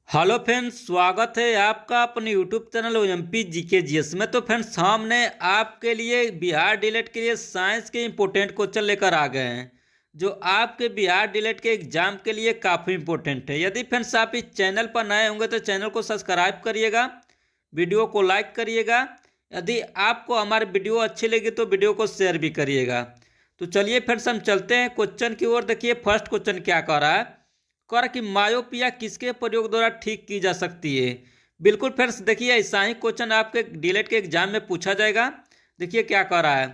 Hello friends, स्वागत है आपका अपने YouTube channel OMP GK GS में। तो फ्रेंड्स, हमने आपके लिए बिहार डीएलएड के लिए साइंस के इंपॉर्टेंट क्वेश्चन लेकर आ गए हैं जो आपके बिहार डीएलएड के एग्जाम के लिए काफ़ी इंपॉर्टेंट है। यदि फ्रेंड्स आप इस चैनल पर नए होंगे तो चैनल को सब्सक्राइब करिएगा, वीडियो को लाइक करिएगा। यदि आपको हमारी वीडियो अच्छी लगी तो वीडियो को शेयर भी करिएगा। तो चलिए फ्रेंड्स, हम चलते हैं क्वेश्चन की ओर। देखिए फर्स्ट क्वेश्चन क्या कह रहा है, कर कि मायोपिया किसके प्रयोग द्वारा ठीक की जा सकती है। बिल्कुल फ्रेंड्स, देखिए ऐसा ही क्वेश्चन आपके डीएलएड के एग्जाम में पूछा जाएगा। देखिए क्या कह रहा है,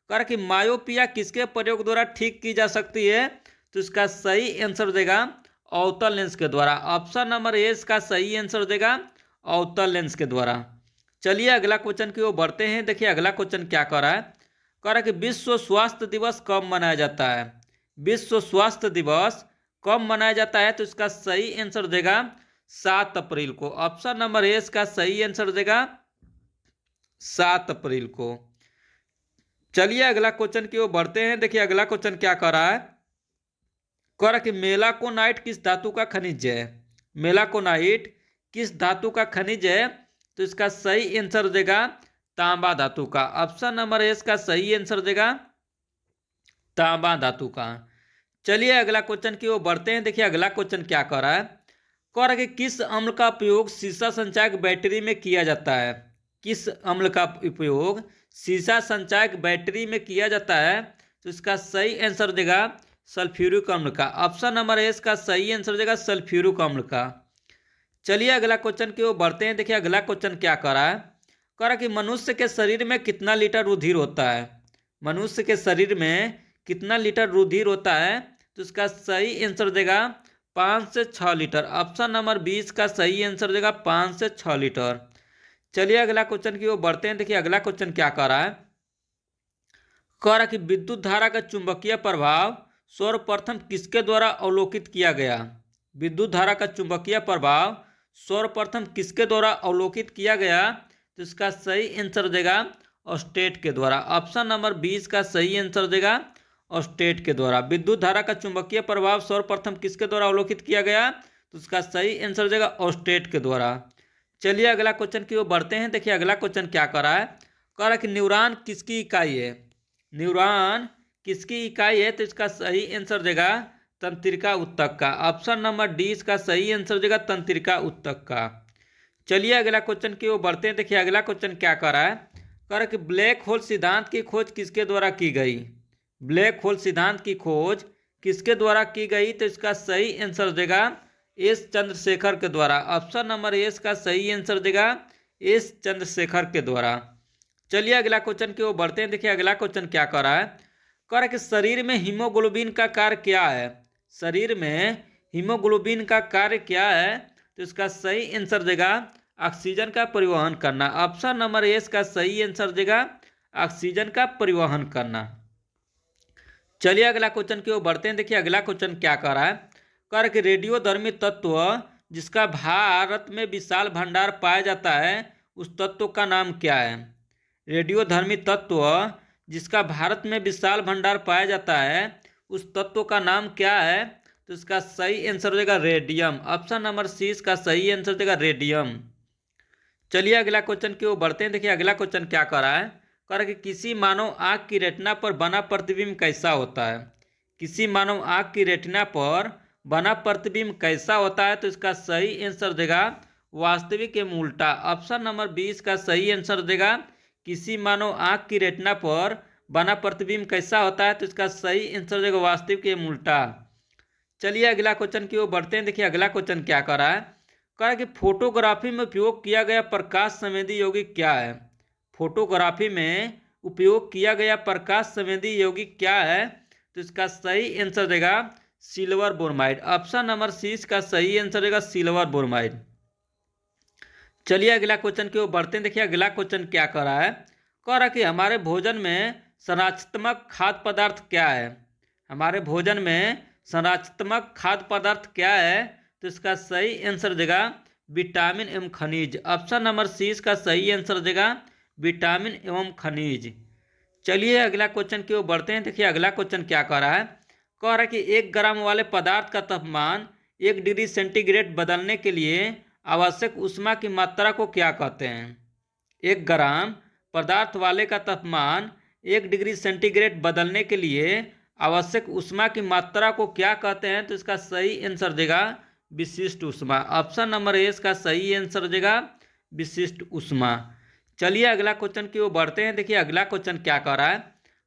कर कि मायोपिया किसके प्रयोग द्वारा ठीक की जा सकती है। तो इसका सही आंसर देगा अवतल लेंस के द्वारा। ऑप्शन नंबर ए इसका सही आंसर देगा अवतल लेंस के द्वारा। चलिए अगला क्वेश्चन की ओर बढ़ते हैं। देखिए अगला क्वेश्चन क्या कह रहा है, कह रहा है कि विश्व स्वास्थ्य दिवस कब मनाया जाता है। विश्व स्वास्थ्य दिवस कब मनाया जाता है। तो इसका सही आंसर देगा 7 अप्रैल को। ऑप्शन नंबर ए इसका सही आंसर देगा 7 अप्रैल को। चलिए अगला क्वेश्चन की ओर बढ़ते हैं। देखिए अगला क्वेश्चन क्या कर रहा है, कह रहा कि मेलाकोनाइट किस धातु का खनिज है। मेलाकोनाइट किस धातु का खनिज है। तो इसका सही आंसर देगा तांबा धातु का। ऑप्शन नंबर ए इसका सही आंसर देगा तांबा धातु का। चलिए अगला क्वेश्चन की ओर बढ़ते हैं। देखिए अगला क्वेश्चन क्या कह रहा है, कह रहा है कि किस अम्ल का उपयोग शीशा संचायक बैटरी में किया जाता है। किस अम्ल का उपयोग शीशा संचायक बैटरी में किया जाता है। तो इसका सही आंसर देगा सल्फ्यूरिक अम्ल का। ऑप्शन नंबर ए इसका सही आंसर देगा सल्फ्यूरिक अम्ल का। चलिए अगला क्वेश्चन की ओर बढ़ते हैं। देखिए अगला क्वेश्चन क्या कह रहा है, कह रहा है कि मनुष्य के शरीर में कितना लीटर रुधिर होता है। मनुष्य के शरीर में कितना लीटर रुधिर होता है। तो इसका सही आंसर देगा 5 से 6 लीटर। ऑप्शन नंबर 20 का सही आंसर देगा 5 से 6 लीटर। चलिए अगला क्वेश्चन की ओर बढ़ते हैं। देखिए अगला क्वेश्चन क्या कह रहा है, कह रहा है कि विद्युत धारा का चुंबकीय प्रभाव सर्वप्रथम किसके द्वारा अवलोकित किया गया। विद्युत धारा का चुंबकीय प्रभाव सर्वप्रथम किसके द्वारा अवलोकित किया गया। तो इसका सही आंसर देगा ऑस्टेट के द्वारा। ऑप्शन नंबर 20 का सही आंसर देगा ऑस्टेट के द्वारा। विद्युत धारा का चुंबकीय प्रभाव सर्वप्रथम किसके द्वारा अवलोकित किया गया। तो उसका सही आंसर देगा ऑस्टेट के द्वारा। चलिए अगला क्वेश्चन की ओर बढ़ते हैं। देखिए अगला क्वेश्चन क्या कर रहा है, कह रहा है कि न्यूरॉन किसकी इकाई है। न्यूरॉन किसकी इकाई है। तो इसका सही आंसर देगा तंत्रिका उत्तक का। ऑप्शन नंबर डी इसका सही आंसर देगा तंत्रिका उत्तक का। चलिए अगला क्वेश्चन की ओर बढ़ते हैं। देखिए अगला क्वेश्चन क्या कर रहा है, कह रहा है कि ब्लैक होल सिद्धांत की खोज किसके द्वारा की गई। ब्लैक होल सिद्धांत की खोज किसके द्वारा की गई। तो इसका सही आंसर देगा एस चंद्रशेखर के द्वारा। ऑप्शन नंबर ए इसका सही आंसर देगा एस चंद्रशेखर के द्वारा। चलिए अगला क्वेश्चन की ओर बढ़ते हैं। देखिए अगला क्वेश्चन क्या कर रहा है, कह रहा है कि शरीर में हीमोग्लोबिन का कार्य क्या है। शरीर में हीमोग्लोबिन का कार्य क्या है। तो इसका सही आंसर देगा ऑक्सीजन का परिवहन करना। ऑप्शन नंबर ए इसका सही आंसर देगा ऑक्सीजन का परिवहन करना। चलिए अगला क्वेश्चन की ओर बढ़ते हैं। देखिए अगला क्वेश्चन क्या कह रहा है, कह रहा है कि रेडियोधर्मी तत्व जिसका भारत में विशाल भंडार पाया जाता है उस तत्व का नाम क्या है। रेडियोधर्मी तत्व जिसका भारत में विशाल भंडार पाया जाता है उस तत्व का नाम क्या है। तो इसका सही आंसर देगा रेडियम। ऑप्शन नंबर सी इसका सही आंसर देगा रेडियम। चलिए अगला क्वेश्चन की ओर बढ़ते हैं। देखिए अगला क्वेश्चन क्या कर रहा है, कह रहा है कि किसी मानव आँख की रेटिना पर बना प्रतिबिंब कैसा होता है। किसी मानव आँख की रेटिना पर बना प्रतिबिंब कैसा होता है। तो इसका सही आंसर देगा वास्तविक एवं उल्टा। ऑप्शन नंबर 20 का सही आंसर देगा किसी मानव आँख की रेटिना पर बना प्रतिबिंब कैसा होता है। तो इसका सही आंसर देगा वास्तविक एवं उल्टा। चलिए अगला क्वेश्चन की ओर बढ़ते हैं। देखिए अगला क्वेश्चन क्या कर रहा है, कह रहा है कि फोटोग्राफी में उपयोग किया गया प्रकाश संवेदी यौगिक क्या है। फोटोग्राफी में उपयोग किया गया प्रकाश संवेदी यौगिक क्या है। तो इसका सही आंसर देगा silver bromide. Option number C इसका सही आंसर देगा सिल्वर ब्रोमाइड। चलिए अगला क्वेश्चन की ओर बढ़ते हैं। देखिए अगला क्वेश्चन क्या कर रहा है, कह रहा है कि हमारे भोजन में संरचनात्मक खाद्य पदार्थ क्या है। हमारे भोजन में संरचनात्मक खाद्य पदार्थ क्या है। तो इसका सही आंसर देगा विटामिन एवं खनिज। ऑप्शन नंबर सी इसका सही आंसर देगा विटामिन एवं खनिज। चलिए अगला क्वेश्चन की ओर बढ़ते हैं। देखिए अगला क्वेश्चन क्या कह रहा है, कह रहा है कि 1 ग्राम वाले पदार्थ का तापमान 1 डिग्री सेंटीग्रेड बदलने के लिए आवश्यक ऊष्मा की मात्रा को क्या कहते हैं? 1 ग्राम पदार्थ वाले का तापमान 1 डिग्री सेंटीग्रेड बदलने के लिए आवश्यक ऊष्मा की मात्रा को क्या कहते हैं? तो इसका सही आंसर देगा विशिष्ट ऊष्मा। ऑप्शन नंबर ए इसका सही आंसर देगा विशिष्ट ऊष्मा। चलिए अगला क्वेश्चन की ओर बढ़ते हैं। देखिए अगला क्वेश्चन क्या कह रहा है,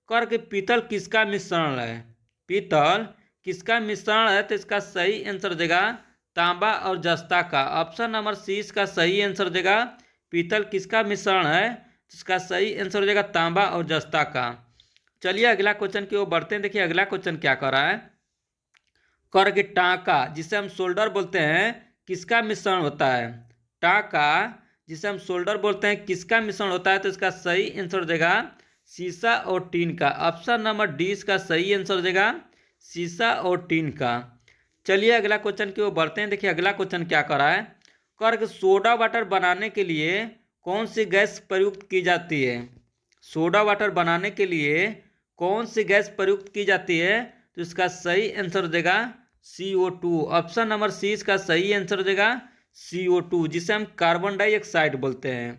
कर कि पीतल किसका मिश्रण है? पीतल किसका मिश्रण है? तो इसका सही आंसर देगा तांबा और जस्ता का। ऑप्शन नंबर सी इसका सही आंसर देगा पीतल किसका मिश्रण है? इसका सही आंसर देगा तांबा और जस्ता का। चलिए अगला क्वेश्चन की ओर बढ़ते हैं। देखिए अगला क्वेश्चन क्या कर रहा है, कर कि टांका जिसे हम शोल्डर बोलते हैं किसका मिश्रण होता है? टांका जिसे हम शोल्डर बोलते हैं किसका मिश्रण होता है? तो इसका सही आंसर देगा शीशा और टीन का। ऑप्शन नंबर डी इसका सही आंसर देगा शीशा और टीन का। चलिए अगला क्वेश्चन की ओर बढ़ते हैं। देखिए अगला क्वेश्चन क्या कर रहा है, कर सोडा वाटर बनाने के लिए कौन सी गैस प्रयुक्त की जाती है? सोडा वाटर बनाने के लिए कौन सी गैस प्रयुक्त की जाती है? तो इसका सही आंसर देगा CO2। ऑप्शन नंबर सी इसका सही आंसर देगा CO2 जिसे हम कार्बन डाइऑक्साइड बोलते हैं।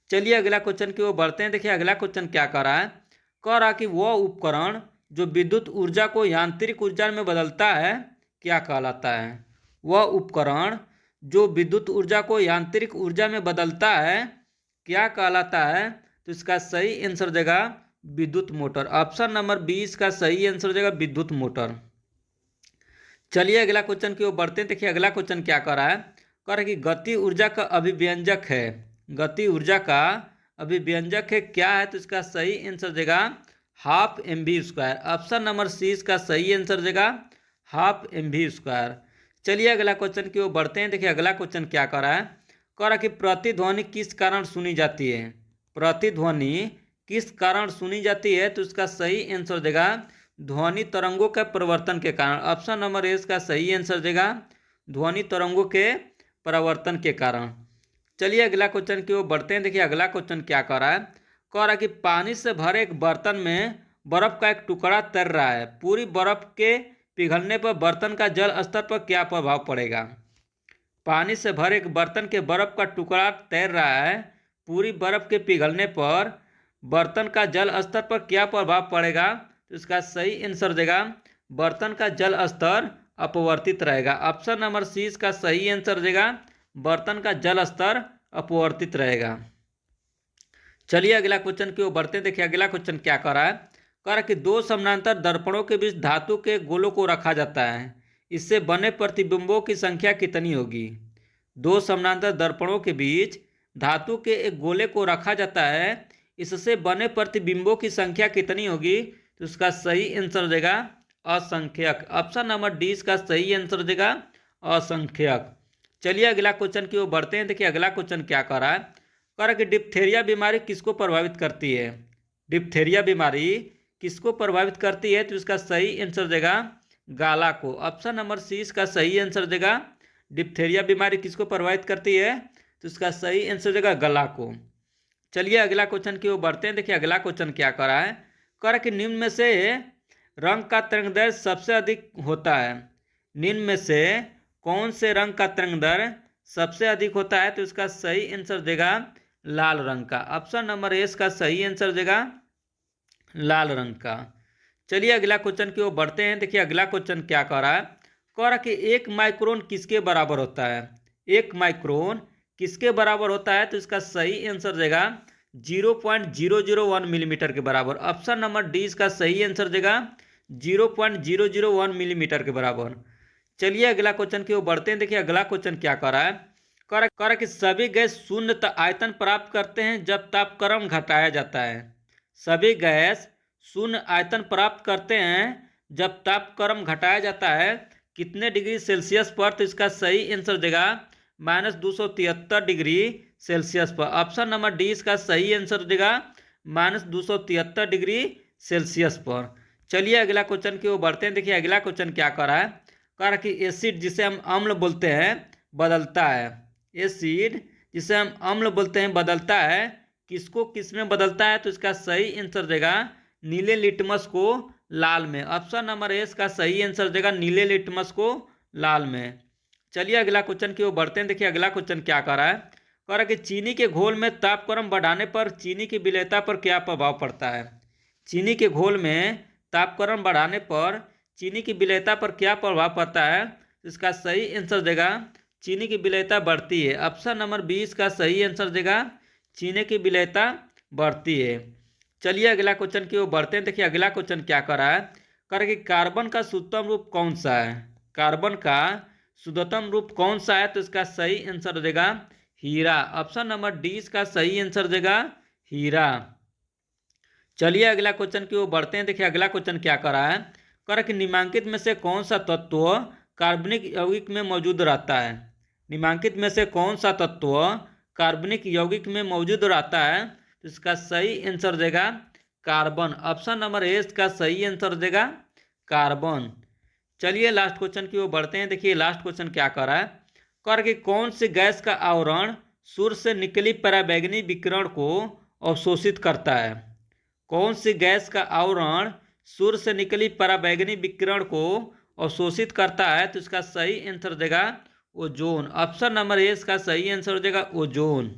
चलिए अगला क्वेश्चन की ओर बढ़ते हैं। देखिए अगला क्वेश्चन क्या कर रहा है, कह रहा कि वह उपकरण जो विद्युत ऊर्जा को यांत्रिक ऊर्जा में बदलता है क्या कहलाता है? वह उपकरण जो विद्युत ऊर्जा को यांत्रिक ऊर्जा में बदलता है क्या कहलाता है? तो इसका सही आंसर देगा विद्युत मोटर। ऑप्शन नंबर बी इसका सही आंसर देगा विद्युत मोटर। चलिए अगला क्वेश्चन की ओर बढ़ते हैं। देखिए अगला क्वेश्चन क्या कर रहा है, कह रहा है कि गति ऊर्जा का अभिव्यंजक है। गति ऊर्जा का अभिव्यंजक है क्या है? तो इसका सही आंसर देगा ½ mv²। ऑप्शन नंबर सी इसका सही आंसर देगा ½ mv²। चलिए अगला क्वेश्चन की ओर बढ़ते हैं। देखिए अगला क्वेश्चन क्या कर रहा है, कह रहा कि प्रतिध्वनि किस कारण सुनी जाती है? प्रतिध्वनि किस कारण सुनी जाती है? तो इसका सही आंसर देगा ध्वनि तरंगों के परिवर्तन के कारण। ऑप्शन नंबर ए इसका सही आंसर देगा ध्वनि तरंगों के परिवर्तन के कारण। चलिए अगला क्वेश्चन की ओर बढ़ते हैं। देखिए अगला क्वेश्चन क्या कह रहा है, कह रहा है कि पानी से भरे एक बर्तन में बर्फ का एक टुकड़ा तैर रहा है। पूरी बर्फ के पिघलने पर बर्तन का जल स्तर पर क्या प्रभाव पड़ेगा? पानी से भरे एक बर्तन के बर्फ का टुकड़ा तैर रहा है, पूरी बर्फ के पिघलने पर बर्तन का जल स्तर पर क्या प्रभाव पड़ेगा? तो इसका सही आंसर देगा बर्तन का जल स्तर अपवर्तित रहेगा। ऑप्शन नंबर सी इसका सही आंसर देगा बर्तन का जल स्तर अपवर्तित रहेगा। चलिए अगला क्वेश्चन की ओर बढ़ते हैं। देखिए अगला क्वेश्चन क्या कर रहा है, कह रहा है कि 2 समानांतर दर्पणों के बीच धातु के गोलों को रखा जाता है, इससे बने प्रतिबिंबों की संख्या कितनी होगी? 2 समानांतर दर्पणों के बीच धातु के एक गोले को रखा जाता है, इससे बने प्रतिबिंबों की संख्या कितनी होगी? तो इसका सही आंसर देगा असंख्यक। ऑप्शन नंबर डी इसका सही आंसर देगा असंख्यक। चलिए अगला क्वेश्चन की ओर बढ़ते हैं। देखिए अगला क्वेश्चन क्या कर रहा है, कह रहा है कि डिप्थेरिया बीमारी किसको प्रभावित करती है? डिप्थेरिया बीमारी किसको प्रभावित करती है? तो इसका सही आंसर देगा गाला को। ऑप्शन नंबर सी इसका सही आंसर देगा डिप्थेरिया बीमारी किसको प्रभावित करती है? तो इसका सही आंसर देगा गला को। चलिए अगला क्वेश्चन की ओर बढ़ते हैं। देखिए अगला क्वेश्चन क्या कर रहा है, कह रहा है कि निम्न में से रंग का तरंगदैर्घ्य सबसे अधिक होता है। निम्न में से कौन से रंग का तरंगदैर्घ्य सबसे अधिक होता है? तो इसका सही आंसर देगा लाल रंग का। ऑप्शन नंबर ए इसका सही आंसर देगा लाल रंग का। चलिए अगला क्वेश्चन की ओर बढ़ते हैं। देखिए अगला क्वेश्चन क्या कह रहा है, कह रहा है कि 1 माइक्रोन किसके बराबर होता है? 1 माइक्रोन किसके बराबर होता है? तो इसका सही आंसर देगा 0.001 मिलीमीटर के बराबर। ऑप्शन नंबर डी इसका सही आंसर देगा 0.001 मिलीमीटर के बराबर। चलिए अगला क्वेश्चन की ओर बढ़ते हैं। देखिए अगला क्वेश्चन क्या कर रहा है, कह रहा है कि सभी गैस शून्य आयतन प्राप्त करते हैं जब तापक्रम घटाया जाता है। सभी गैस शून्य आयतन प्राप्त करते हैं जब तापक्रम घटाया जाता है कितने डिग्री सेल्सियस पर? तो इसका सही आंसर देगा -273 डिग्री सेल्सियस पर। ऑप्शन नंबर डी इसका सही आंसर देगा -273 डिग्री सेल्सियस पर। चलिए अगला क्वेश्चन की ओर बढ़ते हैं। देखिए अगला क्वेश्चन क्या कर रहा है, कह रहा है कि एसिड जिसे हम अम्ल बोलते हैं बदलता है। एसिड जिसे हम अम्ल बोलते हैं बदलता है, किसको किस में बदलता है? तो इसका सही आंसर देगा नीले लिटमस को लाल में। ऑप्शन नंबर ए इसका सही आंसर देगा नीले लिटमस को लाल में। चलिए अगला क्वेश्चन की ओर बढ़ते हैं। देखिए अगला क्वेश्चन क्या कर रहा है, कह रहा है कि चीनी के घोल में तापक्रम बढ़ाने पर चीनी की विलेयता पर क्या प्रभाव पड़ता है। चीनी के घोल में तापक्रम बढ़ाने पर चीनी की विलेयता पर क्या प्रभाव पड़ता है। इसका सही आंसर देगा चीनी की विलेयता बढ़ती है। ऑप्शन नंबर 20 का सही आंसर देगा चीनी की विलेयता बढ़ती है। चलिए अगला क्वेश्चन की ओर बढ़ते हैं। देखिए अगला क्वेश्चन क्या कर रहा है, कह रहा है कि कार्बन का शुद्धतम रूप कौन सा है। कार्बन का शुद्धतम रूप कौन सा है, तो इसका सही आंसर देगा हीरा। ऑप्शन नंबर 20 का सही आंसर देगा हीरा। चलिए अगला क्वेश्चन की ओर बढ़ते हैं। देखिए अगला क्वेश्चन क्या कर रहा है, कह रहा है कि निम्नलिखित में से कौन सा तत्व कार्बनिक यौगिक में मौजूद रहता है। निम्नलिखित में से कौन सा तत्व कार्बनिक यौगिक में मौजूद रहता है, तो इसका सही आंसर देगा कार्बन। ऑप्शन नंबर ए का सही आंसर देगा कार्बन। चलिए लास्ट क्वेश्चन की ओर बढ़ते हैं। देखिए लास्ट क्वेश्चन क्या कर रहा है, कह रहा है कि कौन सी गैस का आवरण सूर्य से निकली पराबैंगनी विकिरण को अवशोषित करता है। कौन सी गैस का आवरण सूर्य से निकली पराबैंगनी विकिरण को अवशोषित करता है, तो इसका सही आंसर देगा ओजोन। ऑप्शन नंबर ए का सही आंसर देगा ओजोन।